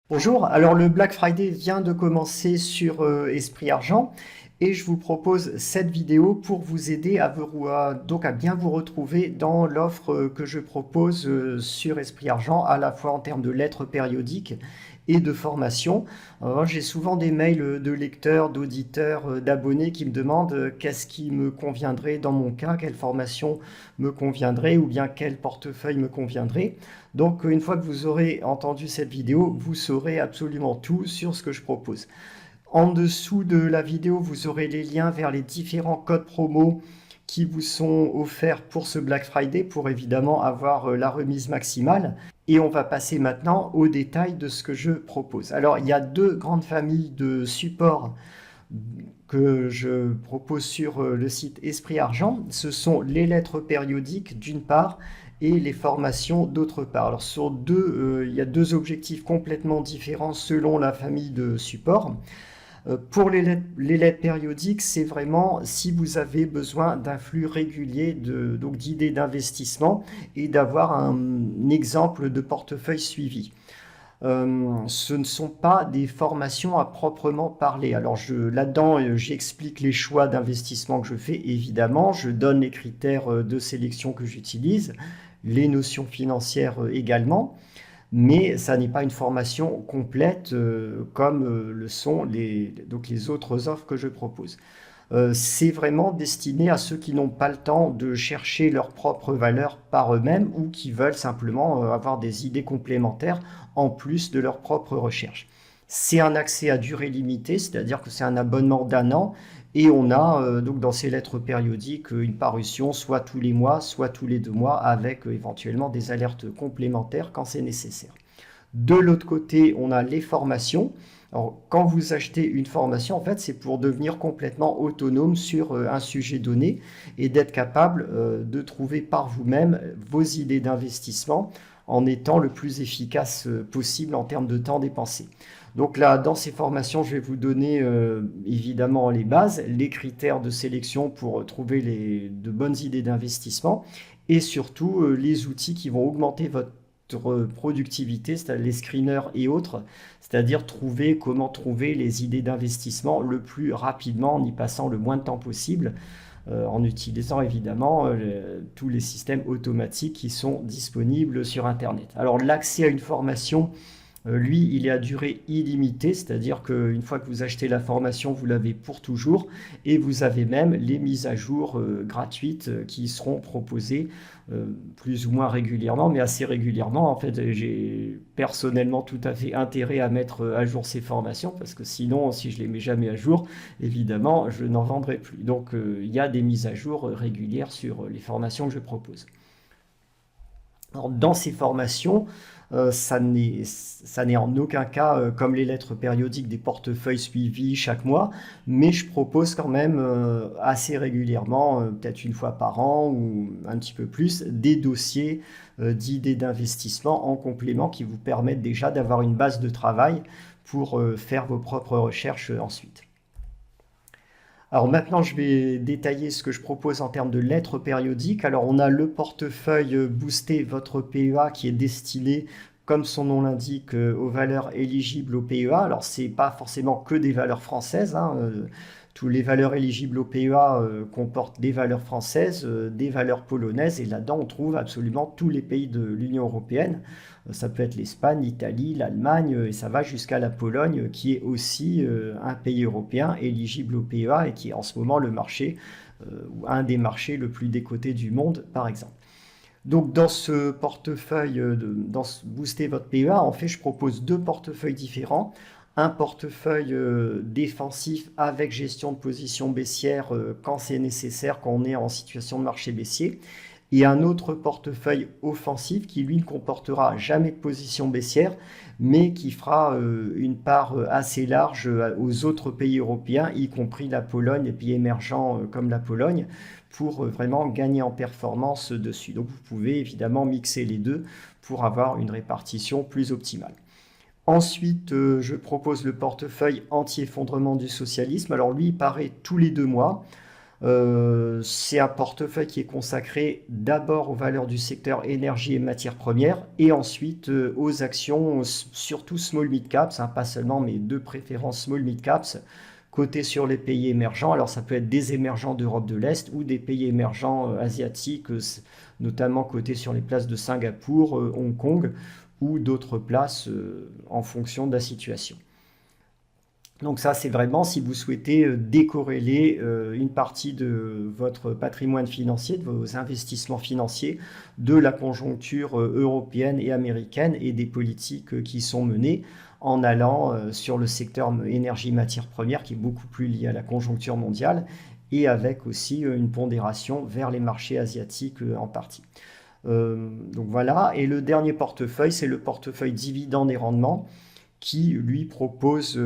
Bonjour, alors le Black Friday vient de commencer sur Esprit Argent et je vous propose cette vidéo pour vous aider à bien vous retrouver dans l'offre que je propose sur Esprit Argent, à la fois en termes de lettres périodiques et de formation. J'ai souvent des mails de lecteurs, d'auditeurs, d'abonnés qui me demandent qu'est-ce qui me conviendrait dans mon cas, quelle formation me conviendrait ou bien quel portefeuille me conviendrait. Donc une fois que vous aurez entendu cette vidéo, vous saurez absolument tout sur ce que je propose. En dessous de la vidéo, vous aurez les liens vers les différents codes promo qui vous sont offerts pour ce Black Friday pour évidemment avoir la remise maximale. Et on va passer maintenant aux détails de ce que je propose. Alors il y a deux grandes familles de supports que je propose sur le site Esprit Argent. Ce sont les lettres périodiques d'une part et les formations d'autre part. Alors il y a deux objectifs complètement différents selon la famille de supports. Pour les lettres périodiques, c'est vraiment si vous avez besoin d'un flux régulier donc d'idées d'investissement et d'avoir un exemple de portefeuille suivi. Ce ne sont pas des formations à proprement parler. Alors là-dedans, j'explique les choix d'investissement que je fais, évidemment. Je donne les critères de sélection que j'utilise, les notions financières également. Mais ça n'est pas une formation complète comme le sont les autres offres que je propose. C'est vraiment destiné à ceux qui n'ont pas le temps de chercher leur propre valeur par eux-mêmes ou qui veulent simplement avoir des idées complémentaires en plus de leur propre recherche. C'est un accès à durée limitée, c'est-à-dire que c'est un abonnement d'un an et on a donc dans ces lettres périodiques une parution soit tous les mois, soit tous les 2 mois avec éventuellement des alertes complémentaires quand c'est nécessaire. De l'autre côté, on a les formations. Alors, quand vous achetez une formation, en fait, c'est pour devenir complètement autonome sur un sujet donné et d'être capable de trouver par vous-même vos idées d'investissement en étant le plus efficace possible en termes de temps dépensé. Donc là, dans ces formations, je vais vous donner évidemment les bases, les critères de sélection pour trouver de bonnes idées d'investissement et surtout les outils qui vont augmenter votre productivité, c'est-à-dire les screeners et autres, c'est-à-dire comment trouver les idées d'investissement le plus rapidement en y passant le moins de temps possible, en utilisant évidemment tous les systèmes automatiques qui sont disponibles sur Internet. Alors l'accès à une formation, lui, il est à durée illimitée, c'est-à-dire qu'une fois que vous achetez la formation, vous l'avez pour toujours et vous avez même les mises à jour gratuites qui seront proposées plus ou moins régulièrement, mais assez régulièrement. En fait, j'ai personnellement tout à fait intérêt à mettre à jour ces formations parce que sinon, si je les mets jamais à jour, évidemment, je n'en vendrai plus. Donc, il y a des mises à jour régulières sur les formations que je propose. Alors, dans ces formations, ça n'est en aucun cas comme les lettres périodiques des portefeuilles suivis chaque mois, mais je propose quand même assez régulièrement, peut-être une fois par an ou un petit peu plus, des dossiers d'idées d'investissement en complément qui vous permettent déjà d'avoir une base de travail pour faire vos propres recherches ensuite. Alors maintenant, je vais détailler ce que je propose en termes de lettres périodiques. Alors on a le portefeuille Booster votre PEA qui est destiné, comme son nom l'indique, aux valeurs éligibles au PEA. Alors c'est pas forcément que des valeurs françaises, hein. Tous les valeurs éligibles au PEA comportent des valeurs françaises, des valeurs polonaises, et là-dedans on trouve absolument tous les pays de l'Union européenne. Ça peut être l'Espagne, l'Italie, l'Allemagne, et ça va jusqu'à la Pologne, qui est aussi un pays européen éligible au PEA et qui est en ce moment le marché, ou un des marchés le plus décoté du monde, par exemple. Donc dans ce portefeuille, dans ce Booster votre PEA, en fait, je propose deux portefeuilles différents. Un portefeuille défensif avec gestion de position baissière quand c'est nécessaire, quand on est en situation de marché baissier, et un autre portefeuille offensif qui lui ne comportera jamais de position baissière, mais qui fera une part assez large aux autres pays européens, y compris la Pologne, les pays émergents comme la Pologne, pour vraiment gagner en performance dessus. Donc vous pouvez évidemment mixer les deux pour avoir une répartition plus optimale. Ensuite, je propose le portefeuille anti-effondrement du socialisme. Alors lui, il paraît tous les 2 mois. C'est un portefeuille qui est consacré d'abord aux valeurs du secteur énergie et matières premières et ensuite aux actions, surtout small mid caps, hein, pas seulement, mais de préférence small mid caps, cotées sur les pays émergents. Alors ça peut être des émergents d'Europe de l'Est ou des pays émergents asiatiques, notamment cotés sur les places de Singapour, Hong Kong ou d'autres places en fonction de la situation. Donc ça, c'est vraiment si vous souhaitez décorréler une partie de votre patrimoine financier, de vos investissements financiers, de la conjoncture européenne et américaine et des politiques qui sont menées en allant sur le secteur énergie matières premières qui est beaucoup plus lié à la conjoncture mondiale et avec aussi une pondération vers les marchés asiatiques en partie. Donc voilà, et le dernier portefeuille, c'est le portefeuille dividendes et rendements qui lui propose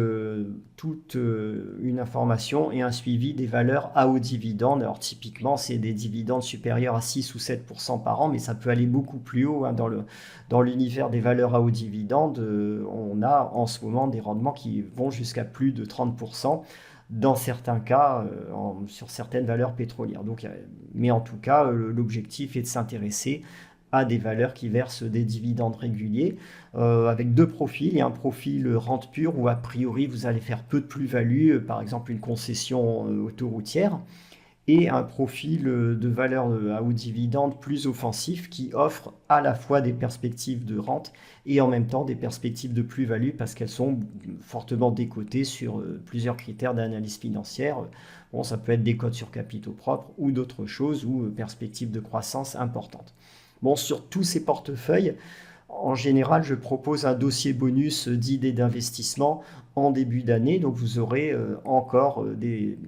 toute une information et un suivi des valeurs à haut dividende. Alors typiquement, c'est des dividendes supérieurs à 6 ou 7% par an, mais ça peut aller beaucoup plus haut, hein. Dans l'univers des valeurs à haut dividende, on a en ce moment des rendements qui vont jusqu'à plus de 30% dans certains cas, sur certaines valeurs pétrolières. Donc, mais en tout cas, l'objectif est de s'intéresser à des valeurs qui versent des dividendes réguliers, avec deux profils. Il y a un profil rente pure où a priori vous allez faire peu de plus-value, par exemple une concession autoroutière, et un profil de valeur à haut dividende plus offensif qui offre à la fois des perspectives de rente et en même temps des perspectives de plus-value parce qu'elles sont fortement décotées sur plusieurs critères d'analyse financière. Bon, ça peut être des cotes sur capitaux propres ou d'autres choses ou perspectives de croissance importantes. Bon, sur tous ces portefeuilles, en général, je propose un dossier bonus d'idées d'investissement en début d'année. Donc, vous aurez encore des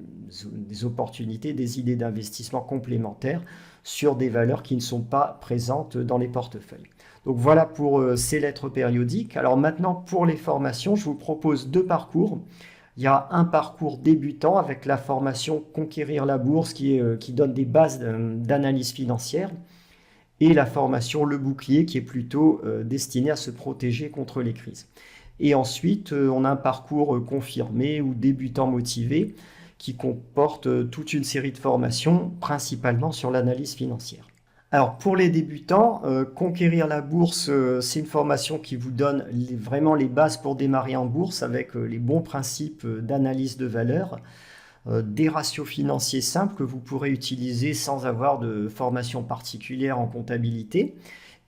opportunités, des idées d'investissement complémentaires sur des valeurs qui ne sont pas présentes dans les portefeuilles. Donc, voilà pour ces lettres périodiques. Alors maintenant, pour les formations, je vous propose deux parcours. Il y a un parcours débutant avec la formation Conquérir la bourse qui donne des bases d'analyse financière et la formation Le Bouclier qui est plutôt destinée à se protéger contre les crises. Et ensuite, on a un parcours confirmé ou débutant motivé qui comporte toute une série de formations, principalement sur l'analyse financière. Alors pour les débutants, Conquérir la bourse, c'est une formation qui vous donne vraiment les bases pour démarrer en bourse avec les bons principes d'analyse de valeur, des ratios financiers simples que vous pourrez utiliser sans avoir de formation particulière en comptabilité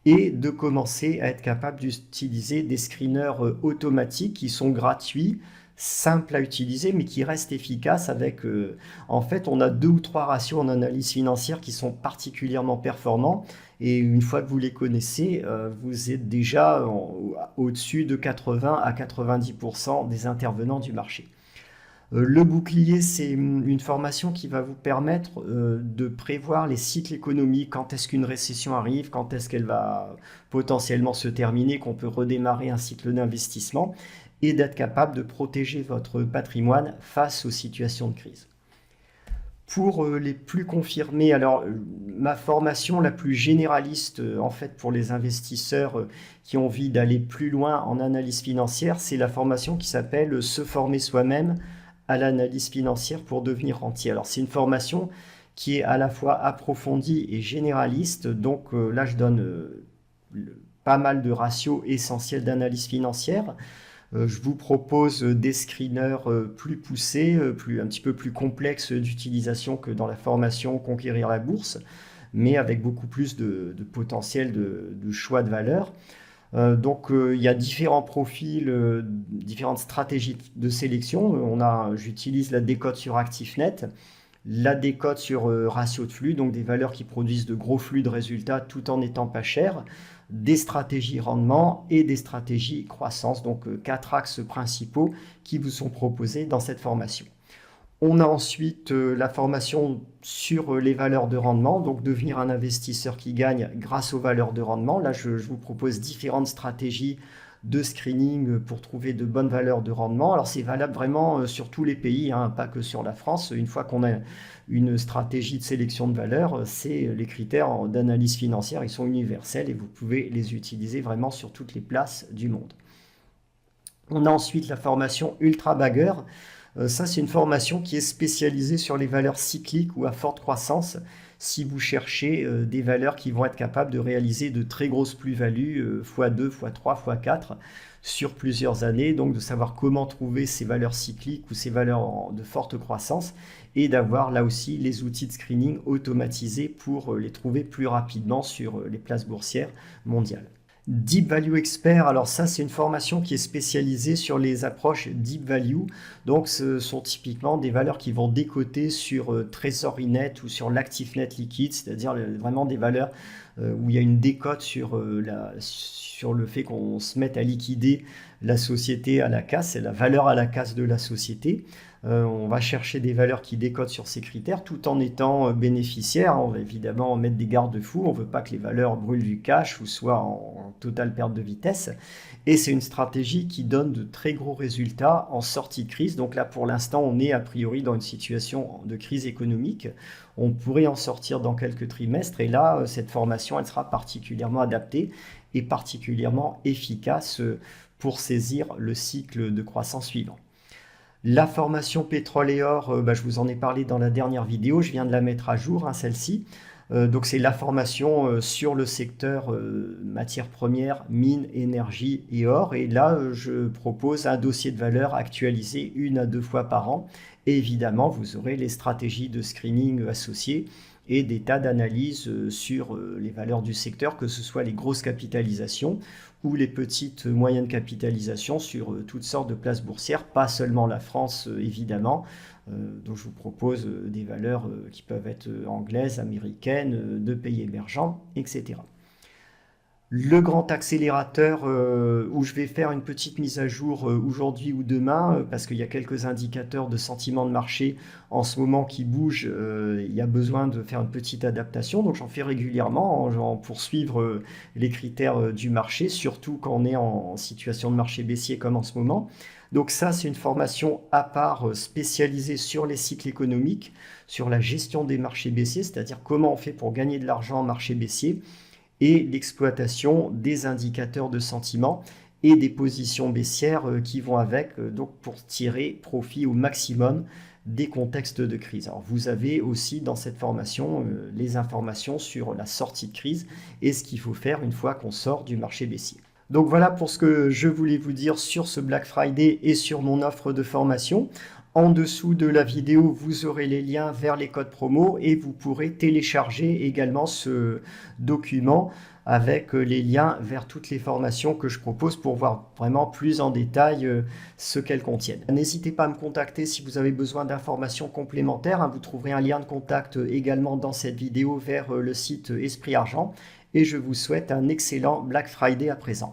et de commencer à être capable d'utiliser des screeners automatiques qui sont gratuits, simples à utiliser mais qui restent efficaces avec en fait on a 2 ou 3 ratios en analyse financière qui sont particulièrement performants et une fois que vous les connaissez vous êtes déjà au-dessus de 80 à 90% des intervenants du marché. Le bouclier, c'est une formation qui va vous permettre de prévoir les cycles économiques, quand est-ce qu'une récession arrive, quand est-ce qu'elle va potentiellement se terminer, qu'on peut redémarrer un cycle d'investissement et d'être capable de protéger votre patrimoine face aux situations de crise. Pour les plus confirmés, alors ma formation la plus généraliste en fait pour les investisseurs qui ont envie d'aller plus loin en analyse financière, c'est la formation qui s'appelle Se former soi-même à l'analyse financière pour devenir rentier. Alors c'est une formation qui est à la fois approfondie et généraliste, donc là je donne pas mal de ratios essentiels d'analyse financière. Je vous propose des screeners plus poussés, un petit peu plus complexes d'utilisation que dans la formation Conquérir la bourse, mais avec beaucoup plus de potentiel de choix de valeur. Donc il y a différents profils, différentes stratégies de sélection. J'utilise la décote sur ActiveNet, la décote sur ratio de flux, donc des valeurs qui produisent de gros flux de résultats tout en n'étant pas chères, des stratégies rendement et des stratégies croissance, donc 4 axes principaux qui vous sont proposés dans cette formation. On a ensuite la formation sur les valeurs de rendement, donc devenir un investisseur qui gagne grâce aux valeurs de rendement. Là, je vous propose différentes stratégies de screening pour trouver de bonnes valeurs de rendement. Alors, c'est valable vraiment sur tous les pays, hein, pas que sur la France. Une fois qu'on a une stratégie de sélection de valeurs, les critères d'analyse financière, ils sont universels et vous pouvez les utiliser vraiment sur toutes les places du monde. On a ensuite la formation Ultra Bagger. Ça, c'est une formation qui est spécialisée sur les valeurs cycliques ou à forte croissance. Si vous cherchez des valeurs qui vont être capables de réaliser de très grosses plus-values, x2, x3, x4, sur plusieurs années, donc de savoir comment trouver ces valeurs cycliques ou ces valeurs de forte croissance et d'avoir là aussi les outils de screening automatisés pour les trouver plus rapidement sur les places boursières mondiales. Deep Value Expert, alors ça c'est une formation qui est spécialisée sur les approches Deep Value, donc ce sont typiquement des valeurs qui vont décoter sur Treasury Net ou sur l'actif net liquide, c'est-à-dire vraiment des valeurs où il y a une décote sur le fait qu'on se mette à liquider la société à la casse, c'est la valeur à la casse de la société. On va chercher des valeurs qui décotent sur ces critères tout en étant bénéficiaires. On va évidemment mettre des garde-fous. On ne veut pas que les valeurs brûlent du cash ou soient en totale perte de vitesse. Et c'est une stratégie qui donne de très gros résultats en sortie de crise. Donc là, pour l'instant, on est a priori dans une situation de crise économique. On pourrait en sortir dans quelques trimestres. Et là, cette formation, elle sera particulièrement adaptée et particulièrement efficace pour saisir le cycle de croissance suivant. La formation pétrole et or, je vous en ai parlé dans la dernière vidéo, je viens de la mettre à jour, celle-ci. Donc c'est la formation sur le secteur matières premières, mines, énergie et or. Et là, je propose un dossier de valeur actualisé 1 à 2 fois par an. Et évidemment, vous aurez les stratégies de screening associées et des tas d'analyses sur les valeurs du secteur, que ce soit les grosses capitalisations ou les petites moyennes capitalisations sur toutes sortes de places boursières, pas seulement la France évidemment. Donc je vous propose des valeurs qui peuvent être anglaises, américaines, de pays émergents, etc. Le grand accélérateur où je vais faire une petite mise à jour aujourd'hui ou demain parce qu'il y a quelques indicateurs de sentiment de marché en ce moment qui bougent, il y a besoin de faire une petite adaptation, donc j'en fais régulièrement pour suivre les critères du marché, surtout quand on est en situation de marché baissier comme en ce moment. Donc ça, c'est une formation à part spécialisée sur les cycles économiques, sur la gestion des marchés baissiers, c'est-à-dire comment on fait pour gagner de l'argent en marché baissier, et l'exploitation des indicateurs de sentiment et des positions baissières qui vont avec, donc pour tirer profit au maximum des contextes de crise. Alors vous avez aussi dans cette formation les informations sur la sortie de crise et ce qu'il faut faire une fois qu'on sort du marché baissier. Donc voilà pour ce que je voulais vous dire sur ce Black Friday et sur mon offre de formation. En dessous de la vidéo, vous aurez les liens vers les codes promo et vous pourrez télécharger également ce document avec les liens vers toutes les formations que je propose pour voir vraiment plus en détail ce qu'elles contiennent. N'hésitez pas à me contacter si vous avez besoin d'informations complémentaires. Vous trouverez un lien de contact également dans cette vidéo vers le site Esprit Argent et je vous souhaite un excellent Black Friday à présent.